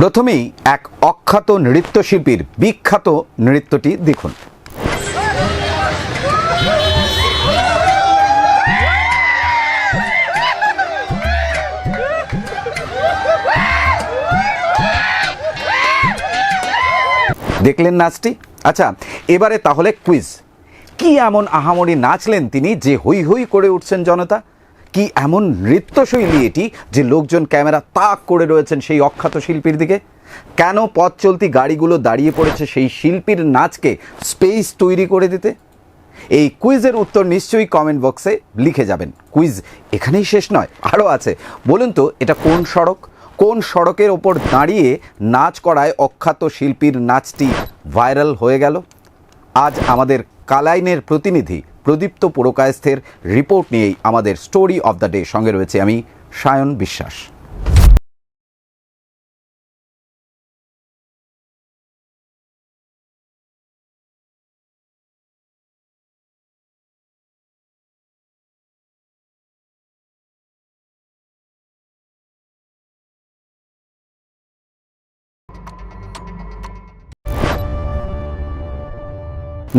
প্রথমেই এক অখ্যাত নৃত্যশিল্পীর বিখ্যাত নৃত্যটি দেখুন। দেখলেন নাচটি? আচ্ছা, এবারে তাহলে কুইজ। কি এমন আহামরি নাচলেন তিনি যে হই হই করে উঠছেন জনতা? কি এমন নৃত্যশৈলী এটি যে লোকজন ক্যামেরা তাক করে রয়েছেন সেই অখ্যাত শিল্পীর দিকে? কেন পথ চলতি গাড়িগুলো দাঁড়িয়ে পড়েছে সেই শিল্পীর নাচকে স্পেস তৈরি করে দিতে? এই কুইজের উত্তর নিশ্চয়ই কমেন্ট বক্সে লিখে যাবেন। কুইজ এখানেই শেষ নয়, আরও আছে। বলুন তো, এটা কোন সড়ক? কোন সড়কের ওপর দাঁড়িয়ে নাচ করায় অখ্যাত শিল্পীর নাচটি ভাইরাল হয়ে গেল? আজ আমাদের কালাইনের প্রতিনিধি প্রদীপ্ত পুরকায়স্থের রিপোর্ট নিয়েই আমাদের স্টোরি অফ দ্য ডে। সঙ্গে রয়েছে আমি সায়ন বিশ্বাস।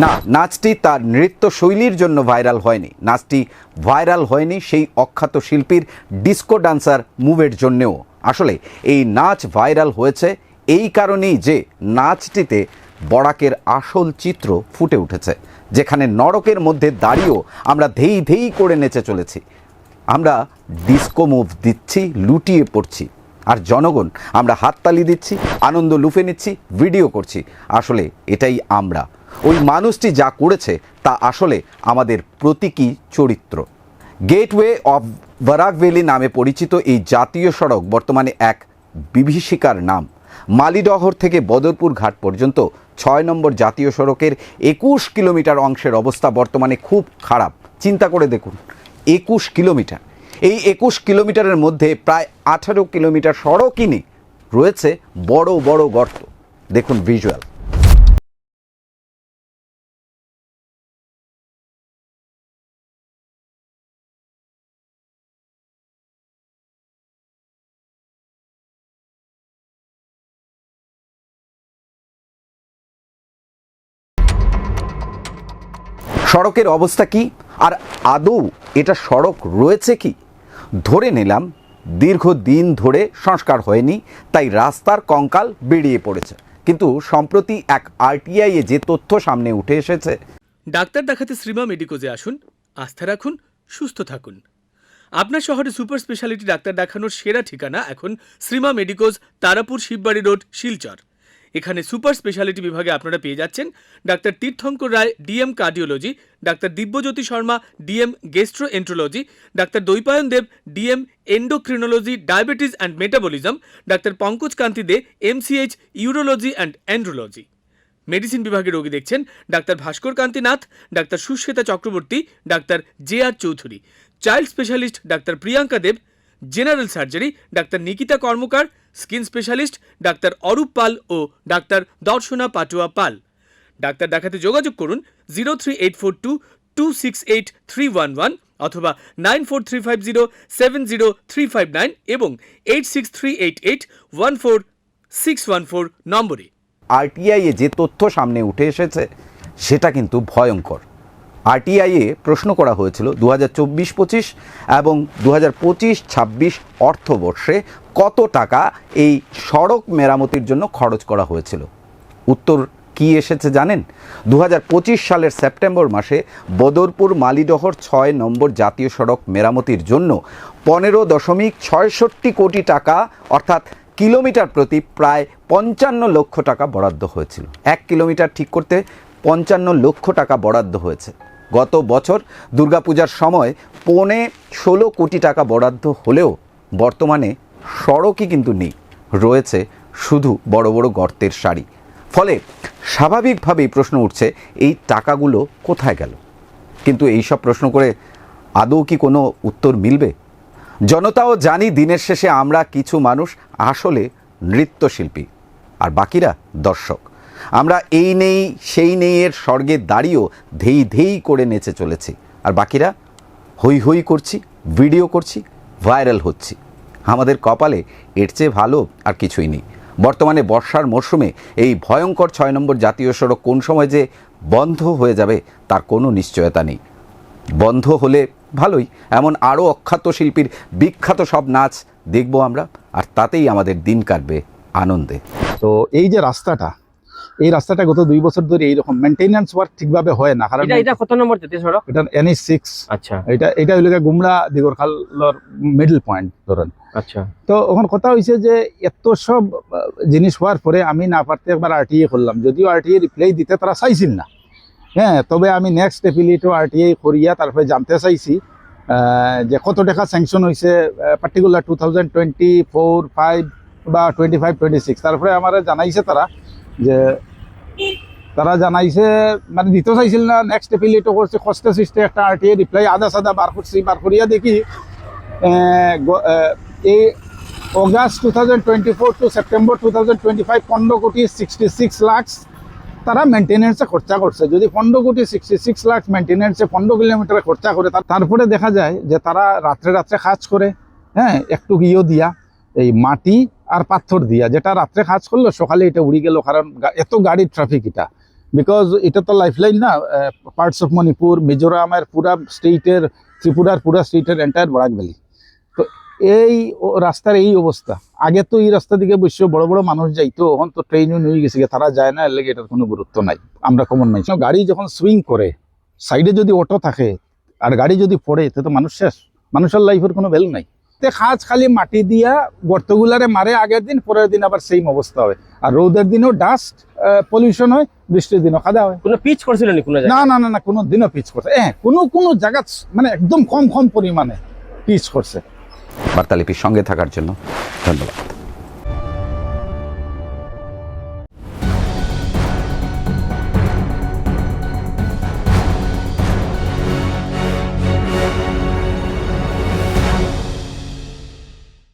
না, নাচটি তার নৃত্যশৈলীর জন্য ভাইরাল হয়নি। নাচটি ভাইরাল হয়নি সেই অখ্যাত শিল্পীর ডিস্কো ডান্সার মুভের জন্যেও। আসলে এই নাচ ভাইরাল হয়েছে এই কারণেই যে নাচটিতে বরাকের আসল চিত্র ফুটে উঠেছে, যেখানে নরকের মধ্যে দাঁড়িয়েও আমরা ধেই ধেই করে নেচে চলেছি। আমরা ডিস্কো মুভ দিচ্ছি, লুটিয়ে পড়ছি, আর জনগণ আমরা হাততালি দিচ্ছি, আনন্দ লুফে নিচ্ছি, ভিডিও করছি। আসলে এটাই আমরা। ওই মানুষটি যা করেছে তা আসলে আমাদের প্রতীকী চরিত্র। গেটওয়ে অফ বরাক ভ্যালি নামে পরিচিত এই জাতীয় সড়ক বর্তমানে এক বিভীষিকার নাম। মালিডহর থেকে বদরপুর ঘাট পর্যন্ত ৬ নম্বর জাতীয় সড়কের ২১ কিলোমিটার অংশের অবস্থা বর্তমানে খুব খারাপ। চিন্তা করে দেখুন, ২১ কিলোমিটার। এই ২১ কিলোমিটারের মধ্যে প্রায় ১৮ কিলোমিটার সড়কই নেই, রয়েছে বড় বড় গর্ত। দেখুন ভিজুয়াল। সড়কের অবস্থা কি? আর আদৌ এটা সড়ক রয়েছে কি? ধরে নিলাম দীর্ঘদিন ধরে সংস্কার হয়নি, তাই রাস্তার কঙ্কাল বেরিয়ে পড়েছে। কিন্তু সম্প্রতি এক আরটিআইয়ে যে তথ্য সামনে উঠে এসেছে, ডাক্তার দেখাতে শ্রীমা মেডিকোজে আসুন, আস্থা রাখুন, সুস্থ থাকুন। আপনার শহরে সুপার স্পেশালিটি ডাক্তার দেখানোর সেরা ঠিকানা এখন শ্রীমা মেডিকোজ, তারাপুর, শিববাড়ি রোড, শিলচর। এখানে সুপার স্পেশালিটি বিভাগে আপনারা পেয়ে যাচ্ছেন doctor Tirthankar Roy, DM cardiology, doctor Dibyajyoti Sharma, DM gastroenterology, doctor Dwaipayan Deb, DM endocrinology, diabetes and metabolism, doctor Pankaj Kanti Dey, MCh, urology and andrology. Medicine বিভাগে রোগী দেখছেন doctor Bhaskar Kanti Nath, doctor Sushweta Chakraborty, doctor J R. Chowdhury. Child specialist doctor Priyanka Deb, general surgery doctor Nikita Karmakar, skin specialist doctor Arup পাল ও doctor Darshana পাটুয়া পাল। Doctor দেখাতে যোগাযোগ করুন 03842268311 অথবা 9435070359 এবং 8638814614 নম্বরে। আরটিআইয়ে যে তথ্য সামনে উঠে এসেছে সেটা কিন্তু ভয়ঙ্কর। আরটিআইয়ে প্রশ্ন করা হয়েছিল 2024-25 এবং 2025-26 অর্থবর্ষে কত টাকা এই সড়ক মেরামতির জন্য খরচ করা হয়েছিল। উত্তর কি এসেছে জানেন? 2025 সালের সেপ্টেম্বর মাসে বদরপুর মালিডহর ৬ নম্বর জাতীয় সড়ক মেরামতির জন্য 15.66 কোটি টাকা, অর্থাৎ কিলোমিটার প্রতি প্রায় 55 লক্ষ টাকা বরাদ্দ হয়েছিল। 1 কিলোমিটার ঠিক করতে 55 লক্ষ টাকা বরাদ্দ হয়েছে। গত বছর দুর্গাপূজার সময় 15-16 কোটি টাকা বরাদ্দ হলেও বর্তমানে সড়কই কিন্তু নেই, রয়েছে শুধু বড় বড় গর্তের সারি। ফলে স্বাভাবিকভাবেই প্রশ্ন উঠছে, এই টাকাগুলো কোথায় গেল? কিন্তু এই সব প্রশ্ন করে আদৌ কি কোনো উত্তর মিলবে? জনতাও জানি দিনের শেষে আমরা কিছু মানুষ আসলে নৃত্যশিল্পী, আর বাকিরা দর্শক। আমরা এই নেই সেই নেই এর স্বর্গে দাঁড়িয়েও ধেই ধেই করে নেচে চলেছি, আর বাকিরা হই হই করছি, ভিডিও করছি, ভাইরাল হচ্ছি। আমাদের কপালে এর চেয়ে ভালো আর কিছুই নেই। বর্তমানে বর্ষার মরশুমে এই ভয়ঙ্কর 6 নম্বর জাতীয় সড়ক কোন সময় যে বন্ধ হয়ে যাবে তার কোনো নিশ্চয়তা নেই। বন্ধ হলে ভালোই, এমন আরও অখ্যাত শিল্পীর বিখ্যাত সব নাচ দেখব আমরা, আর তাতেই আমাদের দিন কাটবে আনন্দে। তো এই যে রাস্তাটা, এই রাস্তাটা গত 2 বছর ধরে এইরকম মেনটেন্যান্স ওয়ার্ক ঠিকভাবে হয় না। কারণ এটা কত নম্বর জাতীয় সড়ক? এটা NH6। আচ্ছা, এটা হইল গুমলা দিগরখালর মিডল পয়েন্ট ধরেন। আচ্ছা। তো এখন কথা হয়েছে যে এত সব জিনিস হওয়ার পরে আমি না পারতে একবার RTA করলাম, যদিও RTA রিপ্লাই দিতে তারা চাইছিল না। হ্যাঁ, তবে আমি নেক্সট এপিলেটও RTA করিয়া তারপরে জানতে চাইছি যে কত টাকা স্যাংশন হয়েছে পার্টিকুলার 2024, 5 বা 25, 26। তারপরে আমার জানাইছে তারা জানাইছে মানে দিতে চাইছিল না, নেক্সট এপিলেটও করছে, খসতে সিস্টে একটা RTA রিপ্লাই আধা সাদা বার করিয়া দেখি এই অগাস্ট 2024 টু সেপ্টেম্বর 2025 15,66 লাখ তারা মেনটেন্যান্সে খরচা করছে। যদি 15,66 লাখ মেনটেন্যান্সে 15 কিলোমিটার খরচা করে, তারপরে দেখা যায় যে তারা রাত্রে কাজ করে। হ্যাঁ, একটু ইয়ে দিয়া এই মাটি আর পাথর দিয়া, যেটা রাত্রে কাজ করলো সকালে এটা উড়ে গেল, কারণ এত গাড়ির ট্রাফিক এটা। বিকজ এটা তো লাইফলাইন না, পার্টস অফ মণিপুর, মিজোরামের পুরা স্টেটের, ত্রিপুরার পুরা স্টেটের এন্টায়ার বরাক ভ্যালি। তো এই রাস্তার এই অবস্থা। আগে তো এই রাস্তা দিকে বসে বড় বড় মানুষ যাইতো, এখন তো ট্রেনও নিয়ে গেছে, তারা যায় না, এর লেগে এটার কোনো গুরুত্ব নাই। আমরা কমন নাই, গাড়ি যখন সুইং করে সাইডে যদি অটো থাকে আর গাড়ি যদি পড়ে তো মানুষ শেষ, মানুষের লাইফের কোনো ভ্যালু নাই। খাজ খালি মাটি দিয়া গর্তগুলারে মারে আগের দিন, পরের দিন আবার সেম অবস্থা হয়। আর রোদের দিনও ডাস্ট পলিউশন হয়, বৃষ্টির দিনও খাদা হয়। কোনো পিচ করছিল না? না, কোনো দিনও পিচ করছে। কোনো জায়গা মানে একদম কম পরিমাণে পিচ করছে। বার্তালিপির সঙ্গে থাকার জন্য ধন্যবাদ।